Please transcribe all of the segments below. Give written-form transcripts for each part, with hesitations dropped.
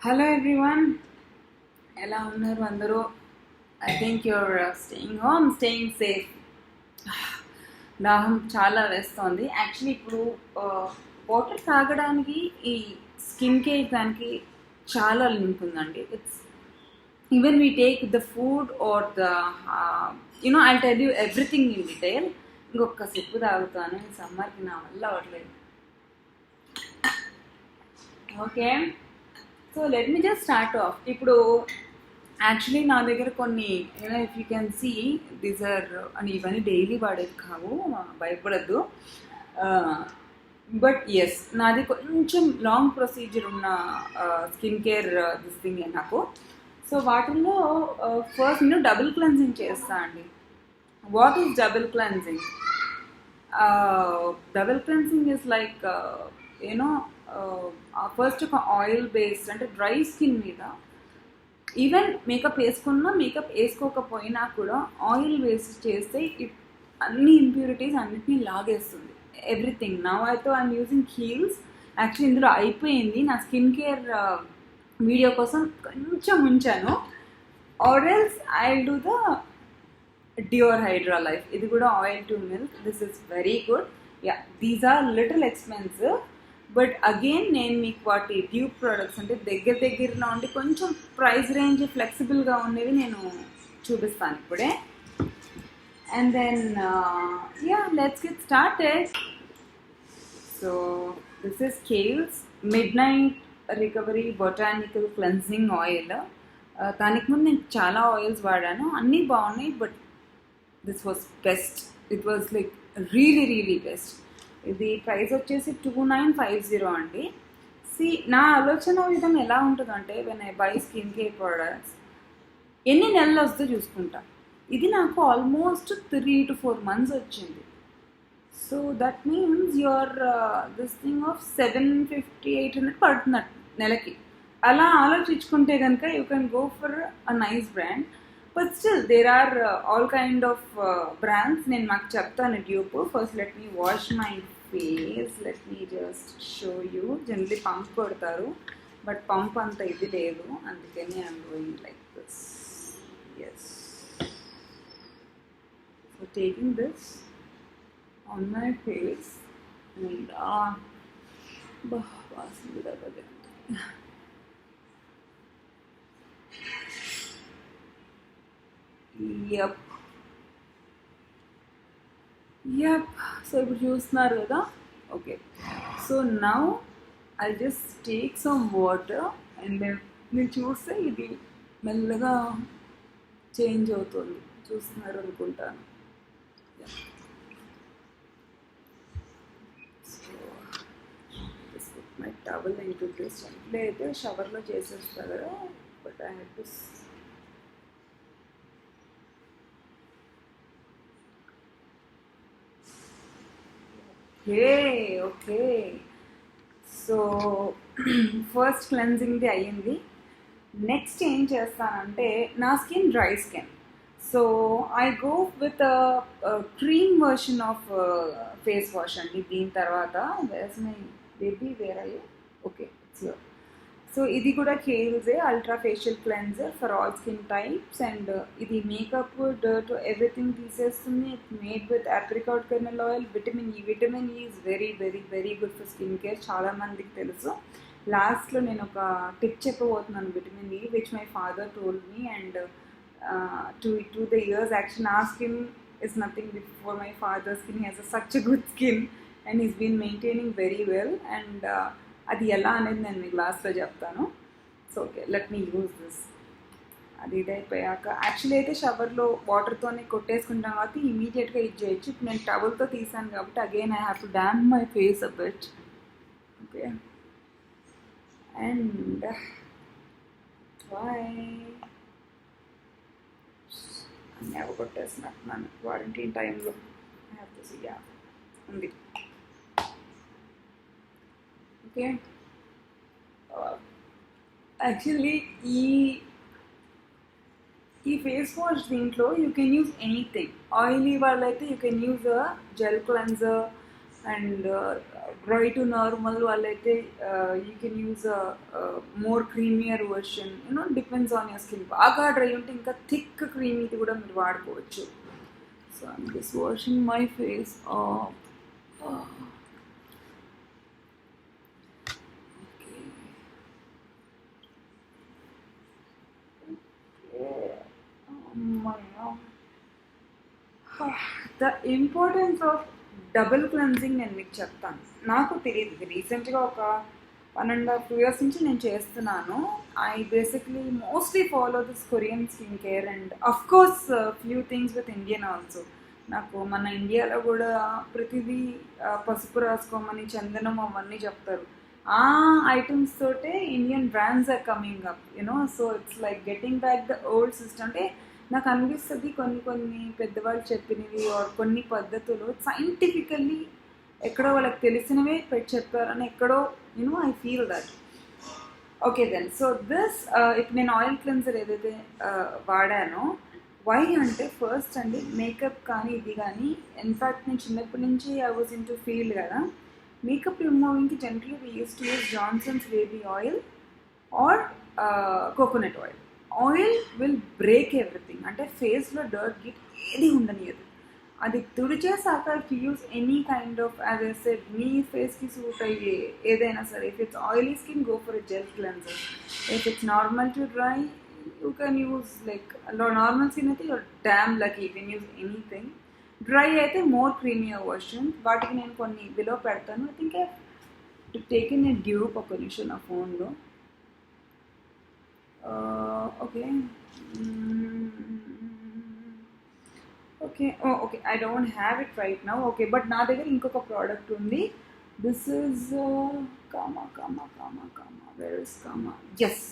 Hello everyone, ఎలా ఉన్నారు అందరూ? I think you're staying home, staying safe. దాహం చాలా వేస్తోంది. యాక్చువల్లీ ఇప్పుడు వాటర్ తాగడానికి ఈ స్కిన్ కేర్ దానికి చాలా లింక్ ఉందండి. It's even we take the food or the I tell you everything in detail. ఇంకొక సిప్పు తాగుతాను. ఈ సమ్మర్కి నా వల్ల అవ్వట్లేదు. Okay, so let me just start off. ఇప్పుడు యాక్చువల్లీ నా దగ్గర కొన్ని if you can see these are అని ఇవన్నీ డైలీ వాడేది కావు, భయపడద్దు. బట్ ఎస్, నాది కొంచెం లాంగ్ ప్రొసీజర్ ఉన్న స్కిన్ కేర్ దిస్ థింగ్ నాకు. సో వాటిల్లో ఫస్ట్ నేను డబుల్ క్లెన్జింగ్ చేస్తా అండి. What is double cleansing? Double cleansing is like first ఒక ఆయిల్ బేస్డ్, అంటే డ్రై స్కిన్ మీద ఈవెన్ మేకప్ వేసుకున్నా మేకప్ వేసుకోకపోయినా కూడా ఆయిల్ వేస్ట్ చేస్తే అన్ని ఇంప్యూరిటీస్ అన్నిటినీ లాగేస్తుంది. ఎవ్రీథింగ్. నవ్ అయితే ఐఎమ్ యూజింగ్ హీల్స్. యాక్చువల్లీ ఇందులో అయిపోయింది. నా స్కిన్ కేర్ వీడియో కోసం కొంచెం ఉంచాను. ఆర్ఎల్స్ I do the Dior Hydra Life. ఇది కూడా oil to milk. This is very good. Yeah, these are little expensive, but again నేను మీకు వాటి ట్యూబ్ ప్రోడక్ట్స్ అంటే దగ్గరలో ఉండి కొంచెం ప్రైస్ రేంజ్ ఫ్లెక్సిబుల్గా ఉండేవి నేను చూపిస్తాను ఇప్పుడే. And then let's get started. So this is Kiehl's midnight recovery botanical cleansing oil. దానికి ముందు నేను చాలా ఆయిల్స్ వాడాను, అన్నీ బాగున్నాయి, but this was best. It was like really best. ఇది ప్రైస్ వచ్చేసి 2950 అండి. నా ఆలోచన విధం ఎలా ఉంటుందంటే, when I buy skin care products ఎన్ని నెలలు వస్తే చూసుకుంటా. ఇది నాకు ఆల్మోస్ట్ 3 to 4 months వచ్చింది. So that means your this thing of 750-800 పడుతున్నట్టు నెలకి. అలా ఆలోచించుకుంటే కనుక you can go for a nice brand. But still there are all kind of brands. నేను మాకు చెప్తాను tube. First let me wash my face. Let me just show you. Generally pump కొడతారు, but pump అంత ఇది లేదు, అందుకని I'm doing like this. Yes, so taking this on my face and వాసన కూడా బాగా. యప్. సో ఇప్పుడు చూస్తున్నారు కదా. Okay, so now I just take some water and మీరు చూస్తే ఇది మెల్లగా చేంజ్ అవుతుంది. చూస్తున్నారు అనుకుంటాను. So this with my towel into this. అంటే అయితే షవర్లో చేసేస్తారు కదా, but I have to. Okay, so first క్లెన్జింగ్ది అయ్యింది. నెక్స్ట్ ఏం చేస్తానంటే, నా skin dry skin, so I go with cream version of face wash అండి. దీని తర్వాత వేస్ మై బేబీ వేర్ అయ్యో. ఓకే, సో ఇది కూడా Kiehl's ultra facial cleanser for all skin types. And ఇది మేకప్ డర్ట్ ఎవ్రీథింగ్ తీసేస్తుంది. It made with apricot kernel oil. Vitamin E is very good for skin care. చాలామందికి తెలుసు. లాస్ట్లో నేను ఒక టిప్ చెప్పబోతున్నాను, vitamin E, which my father told me. And to the years actually నా skin is nothing before my father's skin. He has such a good skin and he's been maintaining very well. And అది ఎలా అనేది నేను మీకు లాస్ట్లో చెప్తాను. So okay, let me use this. అది ఇదైపోయాక actually అయితే షవర్లో వాటర్తోనే కొట్టేసుకుంటాం కాబట్టి ఇమీడియట్గా ఇది చేయొచ్చు. ఇప్పుడు నేను టవల్తో తీసాను కాబట్టి again I have to damp my face a bit. Okay, and అన్నీ అవగొట్టేసినట్టున్నాను క్వారంటైన్ టైంలో. I have to see. ఉంది. ఓకే, యాక్చువల్లీ ఈ ఫేస్ వాష్ దీంట్లో you can use anything. Oily వాళ్ళైతే you can use gel cleanser and dry to normal వాళ్ళైతే you can use more creamier version, depends on your skin. బాగా dry ఉంటే ఇంకా thick క్రీమీది కూడా మీరు వాడుకోవచ్చు. So I'm just washing my face of. The importance of double cleansing నేను మీకు చెప్తాను. నాకు తెలియదు, రీసెంట్గా ఒక 1.5 years నుంచి నేను చేస్తున్నాను. I basically mostly follow this Korean skin care and of course few things with Indian also. నాకు మన ఇండియాలో కూడా ప్రతిదీ పసుపు రాసుకోమని, చందనం అవన్నీ చెప్తారు. ఆ ఐటమ్స్ తోటే Indian brands are coming up, so it's like getting back the old system. అంటే నాకు అనిపిస్తుంది కొన్ని పెద్దవాళ్ళు చెప్పినవి కొన్ని పద్ధతులు సైంటిఫికల్లీ ఎక్కడో వాళ్ళకి తెలిసినవే చెప్పారని ఎక్కడో I feel that. Okay then, so this ఇప్పుడు నేను ఆయిల్ క్లెన్సర్ ఏదైతే వాడానో, వై అంటే ఫస్ట్ అండి మేకప్ కానీ ఇది కానీ, ఇన్ఫ్యాక్ట్ నేను చిన్నప్పటి నుంచి I was in to field కదా. మేకప్ రిమూవింగ్కి generally we use to use Johnson's baby oil or coconut oil. Oil will break everything, అంటే ఫేస్లో డర్ట్ గిట్ ఏది ఉండనియదు. అది తుడిచేసాక if use any kind of, as I said, మీ ఫేస్కి సూట్ అయ్యే ఏదైనా సరే, if it's oily skin go for a gel cleanser, if it's normal to dry you can use like normal skin అయితే you're damn lucky, you can use anything. Dry అయితే more creamier version, వాటికి నేను కొన్ని below పెడతాను. I think to take in a dupe ఒక నిమిషం నా ఫోన్లో. Okay okay okay, I don't have it right now. Okay, but నా దగ్గర ఇంకొక ప్రోడక్ట్ ఉంది. This is Kama Kama Kama Kama, where is Kama, yes,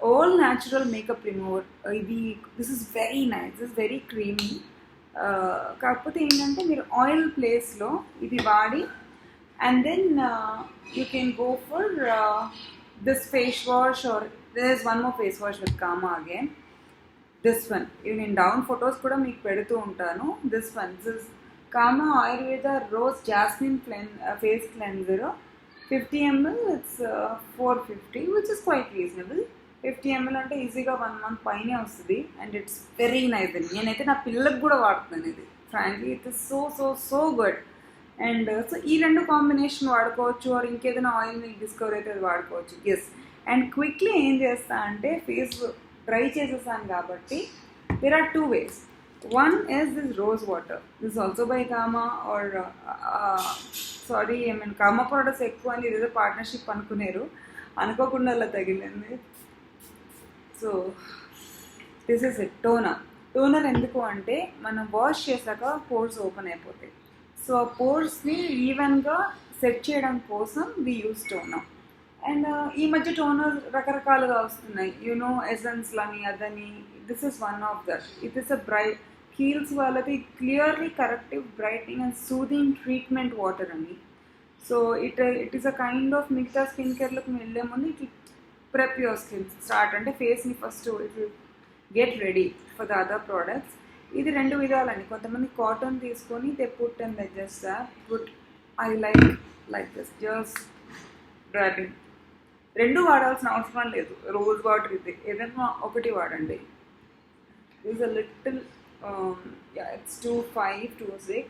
all natural makeup remover. ఇది this is very nice, this is very creamy. కాకపోతే ఏంటంటే మీరు ఆయిల్ ప్లేస్లో ఇది వాడి, and then you can go for this face wash, or there is one more face wash with Kama again. This one, ఇవి నేను down photos కూడా మీకు పెడుతూ ఉంటాను. This one, this Kama Ayurveda rose jasmine face cleanser, 50 ml. It's 450, which is quite reasonable. 50 ml అంటే ఈజీగా 1 month పైనే వస్తుంది, అండ్ ఇట్స్ వెరీ నైస్ అండి. నేనైతే నా పిల్లలకు కూడా వాడుతున్నాను ఇది. Frankly it is so so so good. And so ఈ రెండు కాంబినేషన్ వాడుకోవచ్చు, ఆర్ ఇంకేదైనా ఆయిల్ మీకు డిస్కవర్ అయితే అది వాడుకోవచ్చు. ఎస్, అండ్ క్విక్లీ ఏం చేస్తా అంటే ఫేస్ డ్రై చేసేసాను కాబట్టి there are 2 ways. One is this rose water. This is also by Kama, or sorry, I mean Kama products ఎక్కువ అని ఇదేదో పార్ట్నర్షిప్ అనుకున్నారు, అనుకోకుండా అలా తగిలింది. So this is it. Toner ఎందుకు అంటే మనం వాష్ చేశాక పోర్స్ ఓపెన్ అయిపోతాయి. సో ఆ పోర్స్ని ఈవెన్గా సెట్ చేయడం కోసం వి యూస్ టోనర్. అండ్ ఈ మధ్య టోనర్ రకరకాలుగా వస్తున్నాయి, ఎసెన్స్లని అదని. This is one of that. It is a bright Kiehl's వాళ్ళది clearly corrective brightening and soothing treatment water అని. So it is a kind of మిగతా స్కిన్ కేర్లోకి వెళ్ళే ముందు it prep your skin start, అంటే ఫేస్ని first it will get ready for the other products. ఇది 2 విధాలండి. కొంతమంది కాటన్ తీసుకొని they put and they just put. I like this, just dropping. 2 వాడాల్సిన అవసరం లేదు. రోజ్ వాటర్ ఇది ఏదైనా ఒకటి వాడండి. This a little it's 2.5 to 6,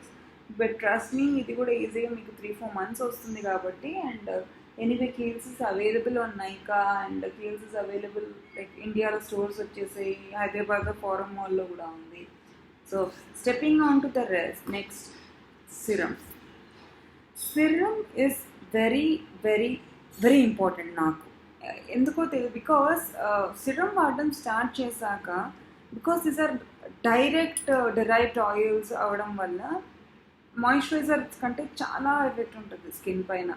but trust me ఇది కూడా ఈజీగా మీకు 3-4 months వస్తుంది కాబట్టి. And anyway Kiehl's is available on Nykaa, and Kiehl's is available like ఇండియాలో స్టోర్స్ వచ్చేసాయి, హైదరాబాద్లో ఫారం మాల్లో కూడా ఉంది. So stepping on to the next, serum. Serum is very very very important నాకు. ఎందుకో తెలియదు, బికాస్ సిరమ్ వాడడం స్టార్ట్ చేశాక, because these are direct derived oils అవడం వల్ల మాయిశ్చరైజర్ కంటే చాలా ఎఫెక్ట్ ఉంటుంది స్కిన్ పైన.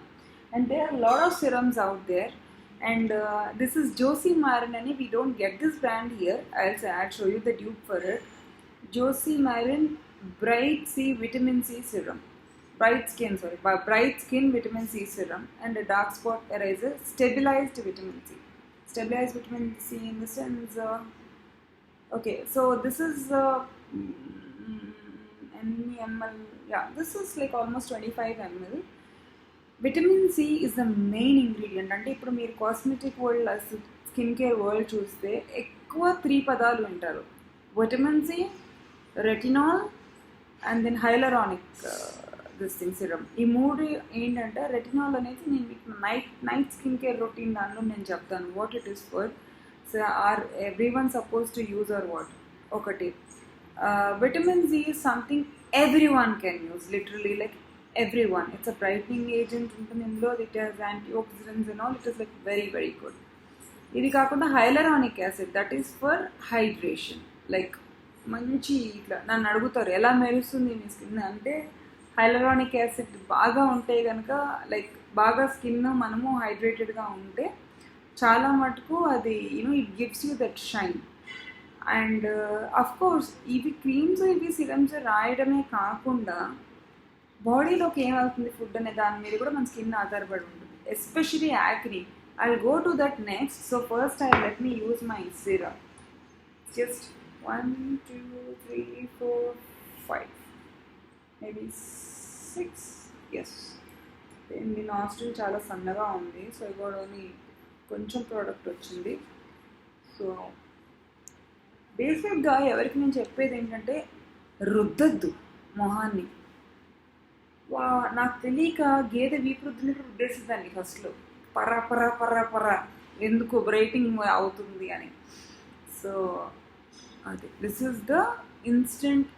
And there are lot of serums out there. And this is Josie Maran అని. We don't get this brand here. I'll show you the dupe for it. Josie Maran bright C vitamin C serum, bright skin vitamin C serum, and a dark spot eraser, stabilized vitamin C in the sense, okay, so this is ml, yeah, this is like almost 25 ml. Vitamin C is the main ingredient. అంటే ఇప్పుడు మీరు cosmetic world, skin care world చూస్తే ఎక్కువ 3 పదాలు వింటారు: vitamin C, retinol and then hyaluronic this thing serum. ఈ 3 ఏంటంటే, retinol అనేది నేను మీకు నైట్ స్కిన్ కేర్ రొటీన్ దానిలో నేను చెప్తాను what it is for. So are every one suppose to use or what. ఒకటి vitamin C is something every one can use, literally like everyone. It's a brightening agent ఉంటుంది ఇందులో. It has antioxidants and all. It is like very very good. ఇది కాకుండా hyaluronic acid, that is for hydration. Like మంచి ఇట్లా నన్ను అడుగుతారు ఎలా మెరుస్తుంది మీ స్కిన్ అంటే, హైలరానిక్ యాసిడ్ బాగా ఉంటే కనుక లైక్ బాగా స్కిన్ మనము హైడ్రేటెడ్గా ఉంటే చాలా మటుకు అది it gives you that shine. And of course ఇవి క్రీమ్స్ ఇవి సిరమ్స్ రాయడమే కాకుండా బాడీలోకి ఏమవుతుంది ఫుడ్ అనే దాని మీద కూడా మన స్కిన్ ఆధారపడి ఉంటుంది, especially acne. I will go to that next. So first let me use my serum. Just 1 2 3 4 5 maybe 6. Yes, దీని నాస్ట్రిల్ చాలా సన్నగా ఉంది, సో ఇవ్వడని కొంచెం ప్రోడక్ట్ వచ్చింది. సో బేసిక్గా ఎవరికి నేను చెప్పేది ఏంటంటే, రుద్దద్దు మొహాన్ని. నాకు తెలియక గేదె వీపు రుద్దేసేదాన్ని ఫస్ట్లో, పర్రా పర్రా పర్రా పర్రా ఎందుకు బ్రైటింగ్ అవుతుంది అని. సో అది this is the instant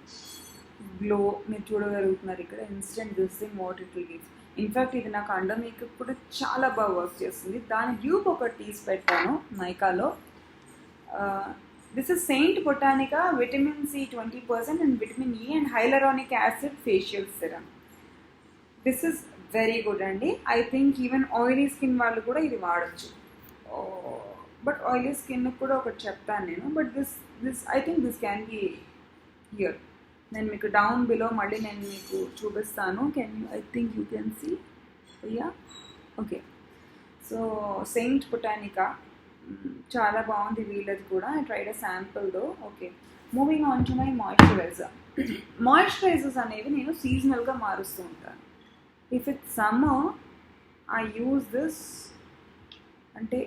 glow. మీరు చూడగలుగుతున్నారు ఇక్కడ, instant this thing what it will give. In fact ఇది నాకు అండర్ మేకప్ కూడా చాలా బాగా వర్క్ చేస్తుంది. దాని ట్యూబ్ ఒకటి తీసి పెట్టాను నైకాలో. This is saint Botanica vitamin C 20% and vitamin E and hyaluronic acid facial serum. This is very good అండి. I think even oily skin వాళ్ళు కూడా ఇది వాడచ్చు. బట్ ఆయిలీ స్కిన్ కూడా ఒకటి చెప్తాను నేను. But this I think this can be here. నేను మీకు డౌన్ బిలో మళ్ళీ నేను మీకు చూపిస్తాను. I think you can see. Yeah, okay. So Saint Botanica చాలా బాగుంది వీళ్ళది కూడా. I tried a sample though. Okay, moving on to my moisturizer. Moisturizers అనేవి నేను సీజనల్గా మారుస్తూ ఉంటాను. If it's summer I use this, అంటే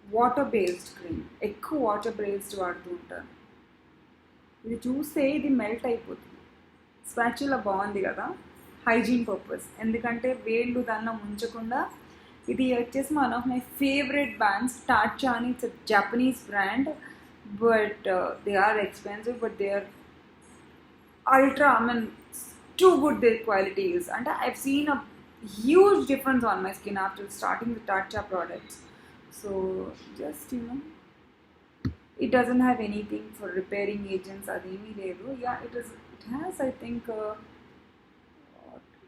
వాటర్ బేస్డ్ క్రీమ్, ఎక్కువ వాటర్ బేస్డ్ వాడుతూ ఉంటాను. ఇది చూస్తే ఇది మెల్ట్ అయిపోతుంది. స్పాచులా బాగుంది కదా, హైజీన్ పర్పస్. ఎందుకంటే వేళ్ళు దానిలో ముంచకుండా. ఇది వచ్చేసి one of my favourite brands, Tatcha అని. It's Japanese brand, but they are expensive, but they are ultra, I mean, too good their quality is. And I've seen a huge difference on my skin after starting the Tatcha products. So just it doesn't have anything for repairing agents ademi ledu. Yeah, it has I think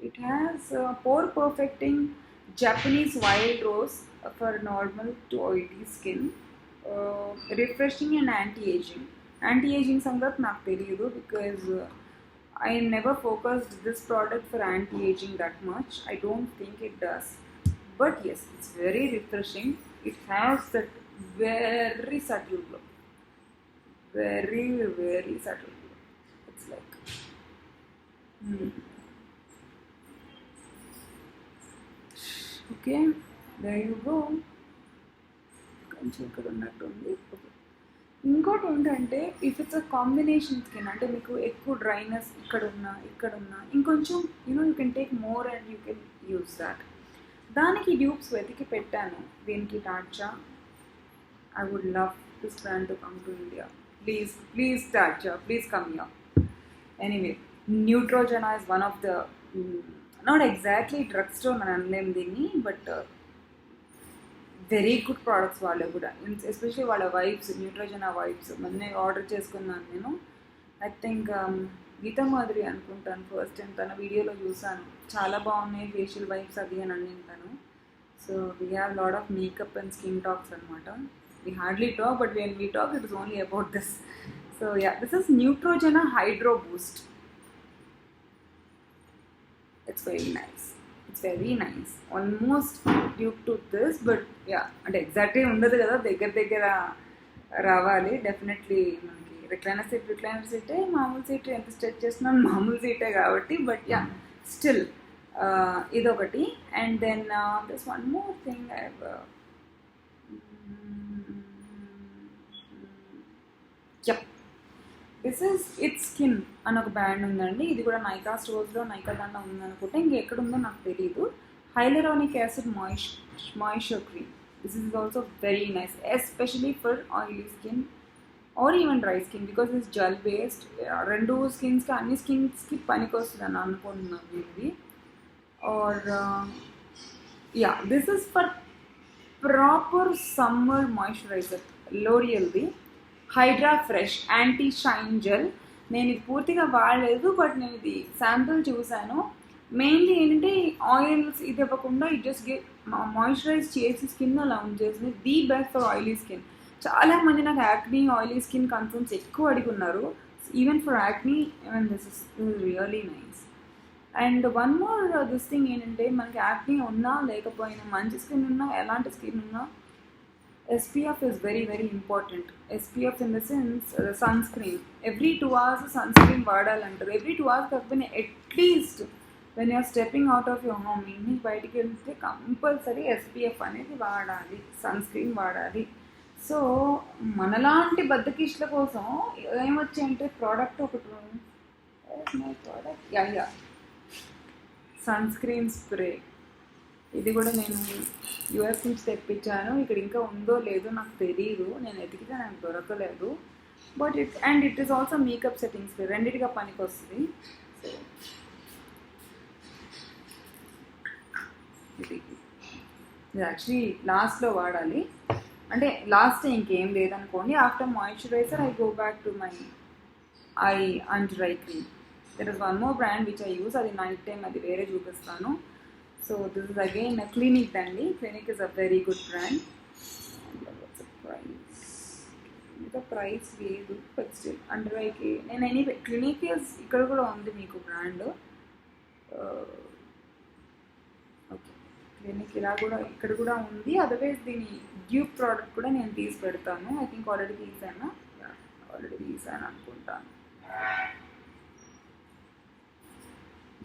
it has pore perfecting Japanese wild rose for normal to oily skin, refreshing and anti-aging సంగతి నాకు తెలియదు, because I never focused this product for anti-aging that much. I don't think it does. But yes, it's very refreshing. It has that very subtle glow. Very, very subtle glow. It's like... Okay, there you go. కొంచెం ఇక్కడ ఉన్నట్టుంది. Okay, ఇంకోటి ఏంటంటే, if it's a combination skin, అంటే మీకు ఎక్కువ dryness ఇక్కడ ఉన్నా ఇంకొంచెం you can take more and you can use that. దానికి ట్యూబ్స్ వెతికి పెట్టాను. దీనికి Tatcha. I would love this brand to come to India. Please Tatcha, please come here. Anyway, Neutrogena is one of the, not exactly drug store అని అనలేము దీన్ని, but very good products వాళ్ళు కూడా. Especially వాళ్ళ vibes, న్యూట్రోజెనా vibes మొన్నే order చేసుకున్నాను నేను. I think Gita Madhuri అనుకుంటాను ఫస్ట్ టైం తన వీడియోలో చూసాను. చాలా బాగున్నాయి ఫేషియల్ వైబ్స్ అది అని అనింటాను. So we have lot of makeup and skin talks అనమాట. We hardly talk, but when we talk it is only about this. So yeah, this is Neutrogena Hydro Boost. It's very nice. It's very nice. Almost due to this, but yeah, అంటే ఎగ్జాక్ట్గా ఉండదు కదా, దగ్గర రావాలి. Definitely మనకి recliner సీటే, మామూలు seat ఎంత stretch చేస్తున్నాను మామూలు సీటే కాబట్టి, బట్ యా, స్టిల్ ఇదొకటి. And then this one more thing I yup, this is it's skin అని ఒక బ్రాండ్ ఉందండి. ఇది కూడా నైకా స్టోర్స్లో నైకా దాంట్లో ఉందనుకుంటే, ఇంకెక్కడుందో నాకు తెలియదు. Hyaluronic acid moisture cream. This is also very nice, especially for oily skin or even dry skin, because it's gel based. రెండు స్కిన్స్కి, అన్ని స్కిన్స్కి పనికి వస్తుంది అని అనుకుంటున్నాను ఇది. Or yeah, this is for proper summer moisturiser, లోరియల్ది hydra fresh anti shine gel. నేను ఇది పూర్తిగా వాడలేదు, బట్ నేను ఇది శాంపుల్ చూశాను. మెయిన్లీ ఏంటంటే ఆయిల్స్ ఇది ఇవ్వకుండా ఇట్ జస్ట్ మాయిశ్చరైజ్ చేసి స్కిన్ అలా ఉంచేసింది. The best for oily skin. చాలామంది నాకు యాక్నీ ఆయిలీ స్కిన్ కన్సర్న్స్ ఎక్కువ అడిగున్నారు. Even for acne, even this is really nice. And one more this thing ఏంటంటే, మనకి యాక్నీ ఉన్నా లేకపోయినా, మంచి స్కిన్ ఉన్నా ఎలాంటి స్కిన్ ఉన్నా, SPF is very very important. SPF in the sense sunscreen. Every 2 hours sunscreen వాడాలంటారు. Every 2 hours కాకపోయినా at least when you are stepping out of your home, ఇంటికి బయటికి వెళ్తే కంపల్సరీ SPF అనేది వాడాలి, సన్స్క్రీన్ వాడాలి. సో మనలాంటి బద్దకిష్ల కోసం ఏమొచ్చాయంటే ప్రోడక్ట్ ఒకటి, యా సన్స్క్రీన్ స్ప్రే. ఇది కూడా నేను US నుంచి తెప్పించాను. ఇక్కడ ఇంకా ఉందో లేదో నాకు తెలియదు, నేను ఎతికితే నాకు దొరకలేదు. But it is also makeup settings, రెండింటిగా పనికి వస్తుంది. సో ఇది యాక్చువల్లీ లాస్ట్లో వాడాలి, అంటే లాస్ట్ ఇంకేం లేదనుకోండి. After moisturiser I go back to my I and dry cream. There is one more brand which I use, అది నైట్ టైం, అది వేరే చూపిస్తాను. So this is again a Clinique dandy. Clinique is a very good brand. And what's the price? The price లేదు, but still under I K. నేను anyway Clinique is ఇక్కడ కూడా ఉంది మీకు బ్రాండ్. ఓకే, Clinique ఇలా కూడా ఇక్కడ కూడా ఉంది. అదర్వైజ్ దీని డ్యూప్ ప్రోడక్ట్ కూడా నేను తీసి పెడతాను. ఐ థింక్ ఆల్రెడీ తీసాను అనుకుంటాను.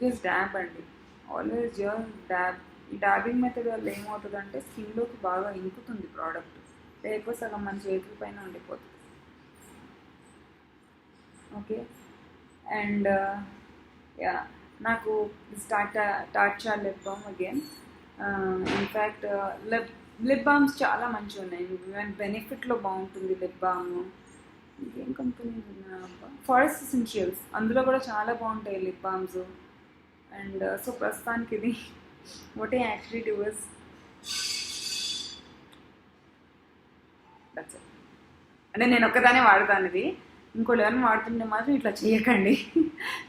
జస్ట్ డ్యాబ్ అండి, ఆల్వేస్ జస్ట్ డ్యాబ్. ఈ డాబింగ్ మెథడ్ వల్ల ఏమవుతుందంటే స్కిన్లోకి బాగా ఇంకుతుంది ప్రోడక్ట్, లేకపోతే సగం మన చేతుల పైన ఉండిపోతుంది. ఓకే, అండ్ యా, నాకు Tatcha lip balm again. In fact lip balms చాలా మంచిగా ఉన్నాయి. ఈవెన్ బెనిఫిట్లో బాగుంటుంది లిప్ బామ్. ఇంకేం కంపెనీస్ ఉన్నాయి, ఫారెస్ట్ ఎసెన్షియల్స్, అందులో కూడా చాలా బాగుంటాయి లిప్ బామ్స్. అండ్ సో ప్రస్తుతానికి ఇది what I actually do is that's it. అంటే నేను ఒక్కదానే వాడతాను ఇది, ఇంకోళ్ళు ఎవరైనా వాడుతుంటే మాత్రం ఇట్లా చేయకండి.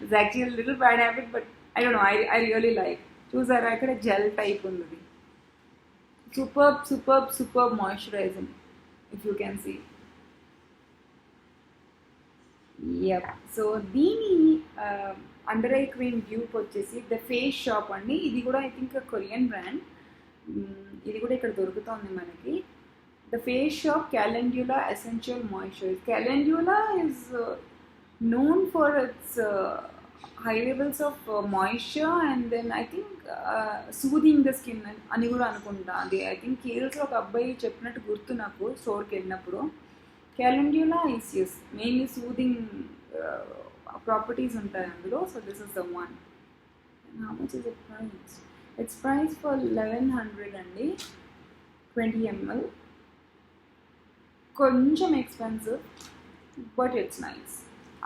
It's actually little bad habit, but I don't know, I really like. చూసారా ఇక్కడ జెల్ టైప్ ఉంది, super moisturizing, if you can see. Yup, so దీని అండర్ ఐ క్రీమ్ డ్యూప్ వచ్చేసి ద ఫేస్ షాప్ అండి. ఇది కూడా ఐ థింక్ కొరియన్ బ్రాండ్. ఇది కూడా ఇక్కడ దొరుకుతుంది మనకి. The face shop calendula essential moisturiser. Calendula is known for its high levels of moisture and then I think soothing the skin అని కూడా అనుకుంటా. అది ఐ థింక్ కేల్స్లో ఒక అబ్బాయి చెప్పినట్టు గుర్తు నాకు, స్టోర్కి వెళ్ళినప్పుడు. Calendula is has mainly soothing properties ఉంటాయి అందులో. So this is the one. How much is it price? It's price for 1100 అండి, 20 ml. కొంచెం expensive, but it's nice.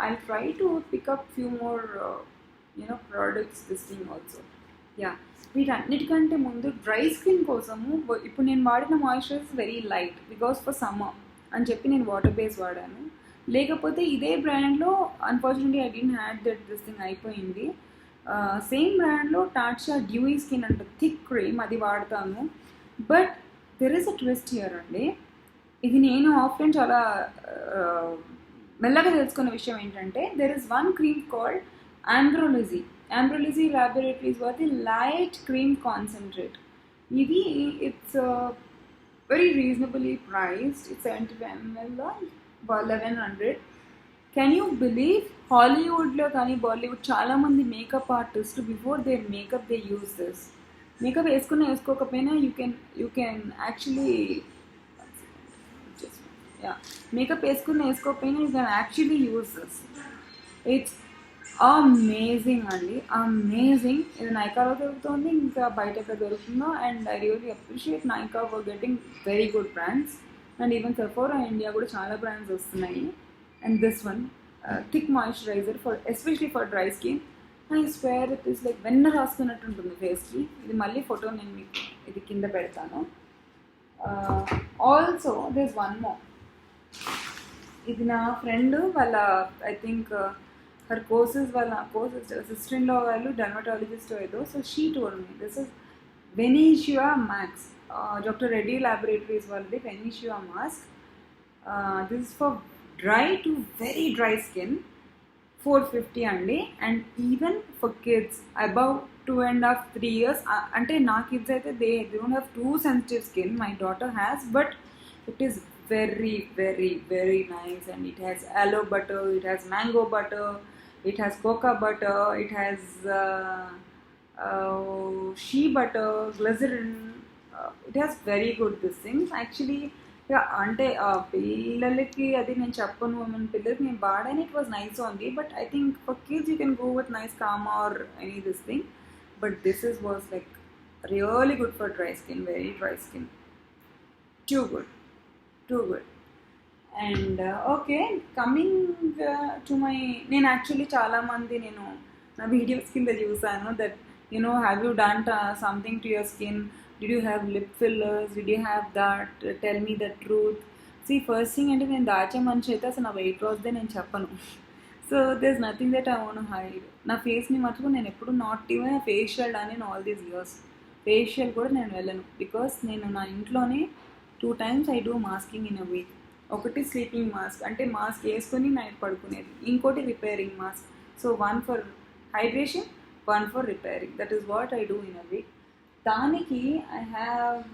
I'll try to pick up few more products this thing also. Yeah, వీటన్నిటికంటే ముందు dry skin కోసము ఇప్పుడు నేను వాడిన moisturiser very light because for summer అని చెప్పి నేను వాటర్ బేస్ వాడాను. లేకపోతే ఇదే బ్రాండ్లో unfortunately I don't had that this thing అయిపోయింది. సేమ్ బ్రాండ్లో టార్చా డ్యూయి స్కిన్ అంటే థిక్ క్రీమ్, అది వాడతాను. But there is a twist here అండి. ఇది నేను ఆఫ్లైన్ చాలా మెల్లగా తెలుసుకున్న విషయం ఏంటంటే, there is one cream called Embryolisse laboratories వాటి లైట్ క్రీమ్ కాన్సన్ట్రేట్. ఇది it's very reasonably priced. It's 70 ml 1100. Can you believe హాలీవుడ్లో కానీ బాలీవుడ్ చాలామంది makeup artist before their makeup they use this. Makeup వేసుకోకపోయినా యూ కెన్ యాక్చువల్లీ మేకప్ వేసుకోకపోయినా you can actually use this. It's amazing అండి, amazing. ఇది నైకాలో దొరుకుతుంది, ఇంకా బయట ఎక్కడ దొరుకుతుందో. And I really appreciate Nykaa for getting very good brands. And even Sephora India కూడా చాలా బ్రాండ్స్ వస్తున్నాయి. And this one thick moisturiser for especially for dry skin. I square it is like వెన్న రాసుకున్నట్టు ఉంటుంది ఫేస్కి. ఇది మళ్ళీ ఫోటో నేను మీకు ఇది కింద పెడతాను. Also this one more. ఇది నా ఫ్రెండ్ వాళ్ళ I think her cousin's sister in law వాళ్ళు డర్మటాలజిస్ట్ ఏదో. So she told me this is Venusia Max, doctor Reddy laboratories వాళ్ళది Venusia mask. This is for dry to very dry skin, 450 అండి. And even for kids above 2.5-3 years, అంటే నా kids అయితే they don't have too sensitive skin. My daughter has, but it is very very very nice. And it has aloe butter, it has mango butter, it has cocoa butter, it has shea butter, glycerin. It has very good these things actually. అంటే పిల్లలకి అది నేను చెప్పను, మన పిల్లలకి నేను వాడాను, it was nice only. But I think for kids you can go with nice comma or any this thing. But this is was like really good for dry skin, very dry skin, too good. And okay, coming to my, నేను actually చాలామంది నేను నా videos కింద చూసాను that have you done something to your skin, did you have lip fillers, did you have that, tell me the truth. First thing అంటే నేను దాచే మనిషి అయితే అసలు నా వెయిట్ లాస్దే నేను చెప్పను. So there is nothing that I want hide. నా ఫేస్ని మటుకు నేను ఎప్పుడు నాట్ ఈవెన్ ఫేషియల్ అని ఆల్ దీస్ ఇయర్స్ ఫేషియల్ కూడా నేను వెళ్ళను. బికాస్ నేను నా ఇంట్లోనే 2 times I do masking in a week. ఒకటి స్లీపింగ్ మాస్క్, అంటే మాస్క్ వేసుకొని నైట్ పడుకునేది. ఇంకోటి repairing mask. So 1 for hydration, 1 for repairing. That is what I do in a week. దానికి I have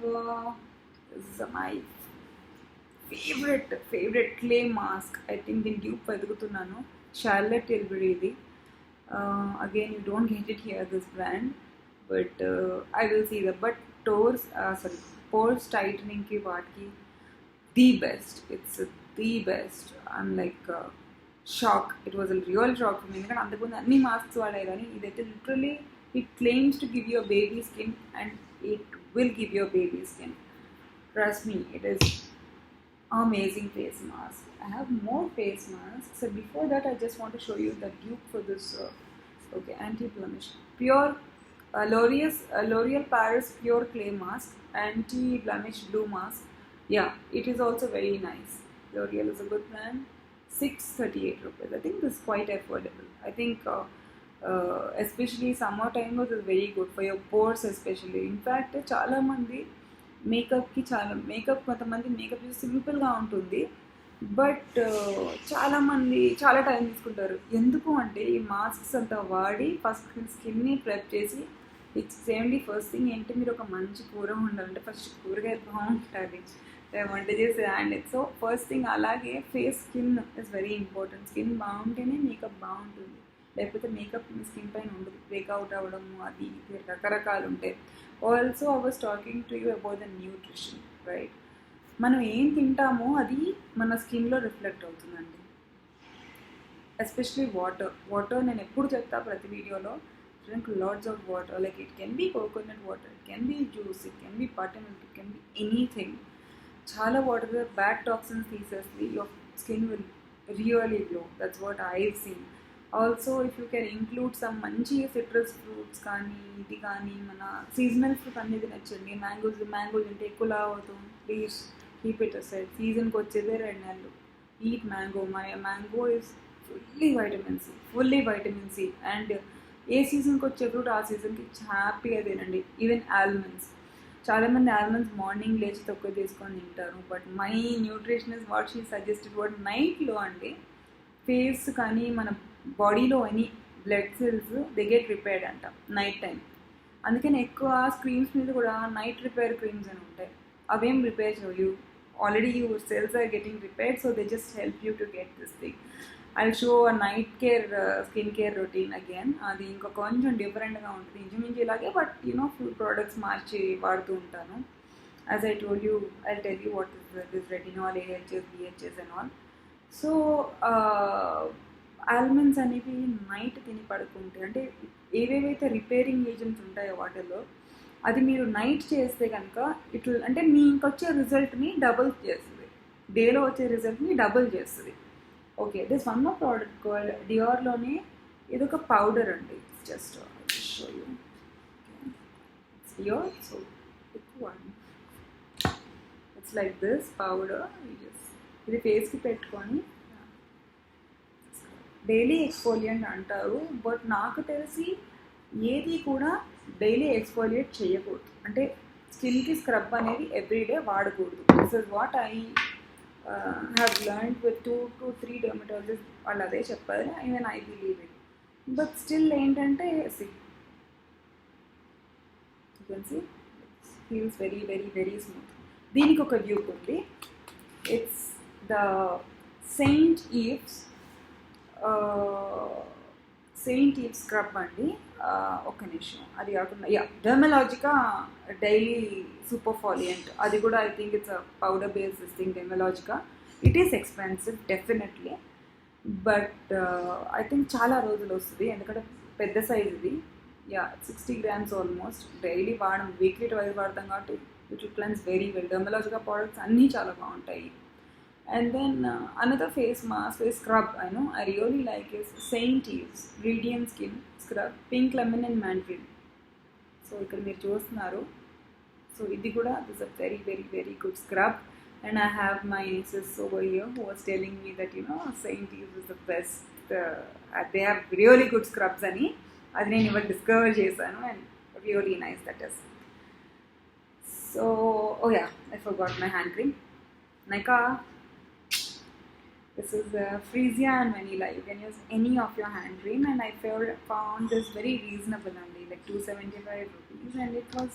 my favorite clay mask. I think దీని tube వెతుకుతున్నాను, Charlotte Tilbury ఇది. Again you don't get it here, this brand, but I will see that. But pores tightening ki vaatki the best. It's the best. I'm like shocked. It was a real shock for me. Endukante antakundu anni masks vaade gaani idaithe literally it claims to give you a baby skin, and it will give you a baby skin. Trust me, it is amazing face mask. I have more face masks. So before that I just want to show you the dupe for this okay, anti-blemish pure L'Oreal Paris Pure Clay Mask, anti-blemish blue mask. Yeah, it is also very nice. L'Oreal is a good brand. 638 rupees. I think this is quite affordable. I think especially summer time was very good for your pores especially. In fact, చాలా మంది makeup కొంతమంది makeup సింపుల్గా ఉంటుంది, but చాలామంది చాలా time తీసుకుంటారు. ఎందుకు అంటే ఈ మాస్క్స్ అంతా వాడి ఫస్ట్ స్కిన్ని ప్రెప్ చేసి ఇట్స్ సేమ్లీ. ఫస్ట్ థింగ్ ఏంటి, మీరు ఒక మంచి కూర ఉండాలంటే ఫస్ట్ కూరగాయలు బాగుంటుంది వంట చేసే హ్యాండ్. సో ఫస్ట్ థింగ్ అలాగే face skin is very important. Skin బాగుంటేనే మేకప్ బాగుంటుంది, లేకపోతే మేకప్ మీ స్కిన్ పైన ఉండదు, బ్రేక్అవుట్ అవ్వడము అది ఇది రకరకాలు ఉంటాయి. Also I was talking to you about the nutrition, right? మనం ఏం తింటామో అది మన స్కిన్లో రిఫ్లెక్ట్ అవుతుందండి. ఎస్పెషలీ వాటర్ నేను ఎప్పుడు చెప్తా ప్రతి వీడియోలో, drink lots of water. Like it can be coconut water, it can be juice, it can be buttermilk, it can be anything. చాలా వాటర్ బ్యాడ్ టాక్సిన్స్ తీసేసి your skin will really glow. That's what I seen. Also if you can include some మంచి citrus fruits కానీ ఇది కానీ, మన seasonal fruit అన్నీ తినచ్చండి. Mangoes తింటే ఎక్కువ లావ్ అవుతుంది. Please keep it aside. సీజన్కి వచ్చేదే 2 నెలలు. Eat mango. Mango is fully vitamin C. And ఏ సీజన్కి వచ్చే ఫ్రూట్ ఆ సీజన్కి హ్యాపీగా తినండి. Even almonds. చాలామంది ఆల్మండ్స్ మార్నింగ్ లేచి తక్కువ చేసుకొని తింటారు, but my nutritionist what she suggested what నైట్లో అండి ఫేస్ కానీ మన బాడీలో any blood cells they get repaired అంట నైట్ టైం. అందుకని ఎక్కువ స్క్రీన్స్ మీద కూడా నైట్ రిపేర్ క్రీమ్స్ అని ఉంటాయి. అవేం రిపేర్ చేయవు. Already your cells are getting repaired, so they just help you to get this thing. I show night care skin care routine again. అది ఇంకా కొంచెం డిఫరెంట్గా ఉంటుంది, ఇంచుమించు ఇలాగే, బట్ ఫుడ్ ప్రోడక్ట్స్ మార్చి వాడుతూ ఉంటాను. As I told you, I tell you what is this retinol, AHS, BHS and all. So almonds అనేవి నైట్ తిని పడుకుంటే, అంటే ఏవేవైతే రిపేరింగ్ ఏజెంట్స్ ఉంటాయో వాటిల్లో, అది మీరు నైట్ చేస్తే కనుక ఇట్లా అంటే మీకు వచ్చే రిజల్ట్ని డబుల్ చేస్తుంది, డేలో వచ్చే రిజల్ట్ని డబుల్ చేస్తుంది. Okay, this one more product called డియోర్లోనే ఇదొక పౌడర్ అండి. Just show you. It's Dior, so ఎక్కువ ఇట్స్ లైక్ దిస్ పౌడర్. ఇది ఫేస్కి పెట్టుకొని డైలీ ఎక్స్ఫోలియంట్ అంటారు, బట్ నాకు తెలిసి ఏది కూడా డైలీ ఎక్స్ఫోలియేట్ చేయకూడదు, అంటే స్కిన్కి స్క్రబ్ అనేది ఎవ్రీడే వాడకూడదు. This is what I have learned with 2 to 3 dermatologist. వాళ్ళు అదే చెప్పారు, even I believe it. But still ఏంటంటే feels very very very smooth. దీనికి ఒక డ్యూప్ ఉంది, it's the saint Ives scrub అండి. ఒక్క నిమిషం, అది కాకుండా డెర్మలాజికా డైలీ సూపర్ ఫాలియంట్, అది కూడా I think it's a powder based this thing. Dermalogica it is expensive definitely, but I think చాలా రోజులు వస్తుంది, ఎందుకంటే పెద్ద సైజ్ ఇది. 60 grams ఆల్మోస్ట్. డైలీ వాడడం, వీక్లీ 2 వాడతాం కాబట్టి it will cleanse very well. Dermalogica products అన్నీ చాలా బాగుంటాయి. And then another face mask, face scrub, I really like is Saint Eve's Radiant Skin Scrub, Pink Lemon and Mandarin. So ikkada meer chustunnaru. So idi kuda is a very very very good scrub, and I have my sis over here who was telling me that Saint Eve's is the best. They have really good scrubs ani adi nenu iva discover chesanu, and really nice that is. So I forgot my hand cream. Nika, this is Freesia and Vanilla. You can use any of your hand cream, and I found this very reasonable only, like 275 rupees, and it was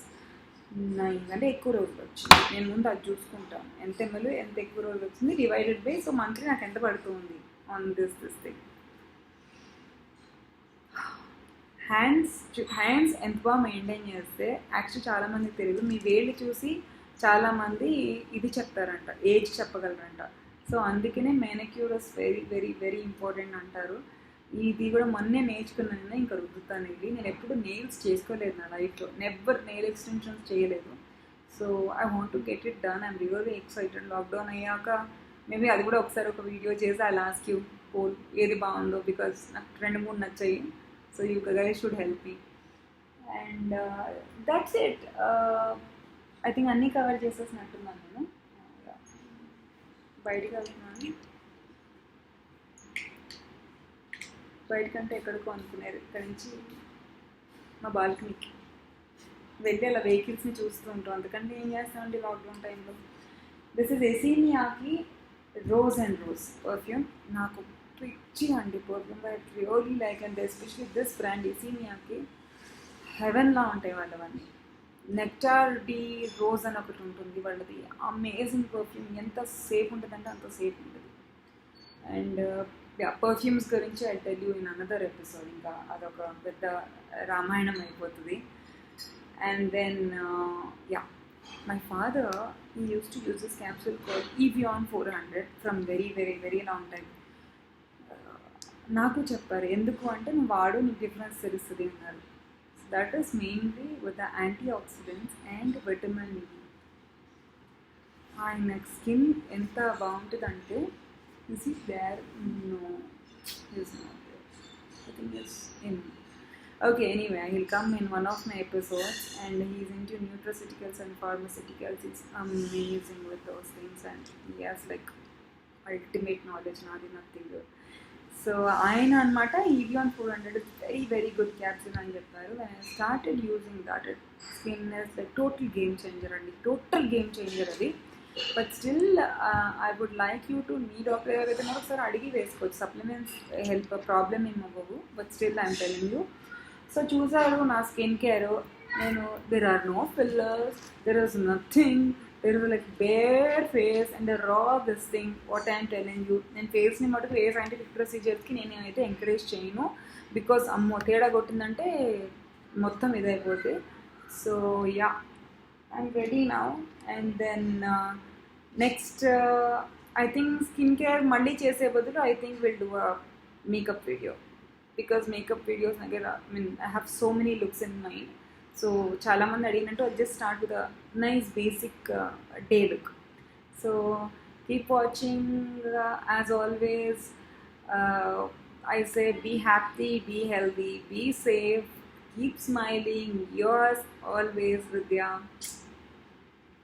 nice. అంటే ఎక్కువ రోజులు వచ్చింది. నేను ముందు అది చూసుకుంటాను, ఎంత ML ఎంత ఎక్కువ రోజులు వచ్చింది డివైడెడ్ బై, సో మంత్లీ నాకు ఎంత పడుతుంది ఆన్ దిస్ థింగ్. హ్యాండ్స్ ఎంత బాగా మెయింటైన్ చేస్తే, యాక్చువల్లీ చాలామందికి తెలియదు, మీ వేళ్ళు చూసి చాలామంది ఇది చెప్తారంట, ఏజ్ చెప్పగలరంట. సో అందుకనే మెనిక్యూరస్ వెరీ వెరీ వెరీ ఇంపార్టెంట్ అంటారు. ఇది కూడా మొన్నే నేర్చుకున్నాను, ఇంకా రుద్దుతాను ఇది. నేను ఎప్పుడు నెయిల్స్ చేసుకోలేదు నా లైఫ్లో, నెవర్ నెయిల్ ఎక్స్టెన్షన్స్ చేయలేదు. So I want to get it done. I'm really excited. Lockdown అయ్యాక మేబీ అది కూడా ఒకసారి ఒక వీడియో చేసి ఐ ఆస్క్ యూ పోల్ ఏది బాగుందో, బికాస్ నాకు 2-3 నచ్చాయి. So you guys should help me. And that's it. I think అన్నీ కవర్ చేసేసినట్టున్నాను నేను. బయటికి వెళ్తున్నాను, బయటకంటే ఎక్కడికో అనుకునేది, ఇక్కడి నుంచి మా బాల్కనీకి వెళ్ళి అలా వెహికల్స్ని చూస్తూ ఉంటాం. అందుకంటే ఏం చేస్తామండి లాక్డౌన్ టైంలో. దిస్ ఇస్ ఎసీనియాకి రోజ్ అండ్ రోజ్ పర్ఫ్యూమ్. నాకు పిచ్చి అండి perfume, I really like. And especially this brand ఎసీనియాకి హెవెన్లా ఉంటాయి వాళ్ళవన్నీ. నెక్టార్ డి రోజ్ అని ఒకటి ఉంటుంది వాళ్ళది, అమేజింగ్ పర్ఫ్యూమ్. ఎంత సేఫ్ ఉంటుందంటే అంత సేఫ్ ఉంటుంది. అండ్ పర్ఫ్యూమ్స్ గురించి I tell you in another episode. ఇంకా అదొక పెద్ద రామాయణం అయిపోతుంది. And then my father he uses to use this capsule called Evian 400 from very very very long time. నాకు చెప్పారు, ఎందుకు అంటే నువ్వు వాడు నీకు డిఫరెన్స్ తెలుస్తుంది అన్నారు. That is mainly with the antioxidants and vitamin E. My skin enta baguntadante, is it there? No, it's not there. I think it's in. Okay, anyway, he'll come in one of my episodes, and he's into nutraceuticals and pharmaceuticals. It's amazing with those things, and he has like ultimate knowledge. Nothing good. So ఆయన అనమాట Evian 400 is very very good capsule అని చెప్పారు. And I started using that. Skin is like total game changer అండి, total game changer అది. But still I would like you to, మీ doctor ఎవరైతే ఒకసారి అడిగి వేసుకోవచ్చు, సప్లిమెంట్స్ హెల్ప్ ప్రాబ్లమ్ ఏం అవ్వవు. But still I'm telling you. So చూసారు నా స్కిన్ కేర్, నేను there are no fillers, there is nothing, there was like bare face and a raw this thing. What I'm telling you, నేను face ని మటుకు ఏ scientific procedures కి నేను అయితే encourage చేయను, బికాస్ అమ్మో తేడా కొట్టిందంటే మొత్తం ఇదైపోతుంది. So yeah, I'm ready now. And then next I think skin care మళ్ళీ చేసే బదులు I think will do a makeup video, because makeup videos దగ్గర I mean I have so many looks in mind. So చాలామంది అడిగినట్టు I just start with a nice basic day look. So keep watching. As always I say be happy, be healthy, be safe, keep smiling. Yours always, Vidya.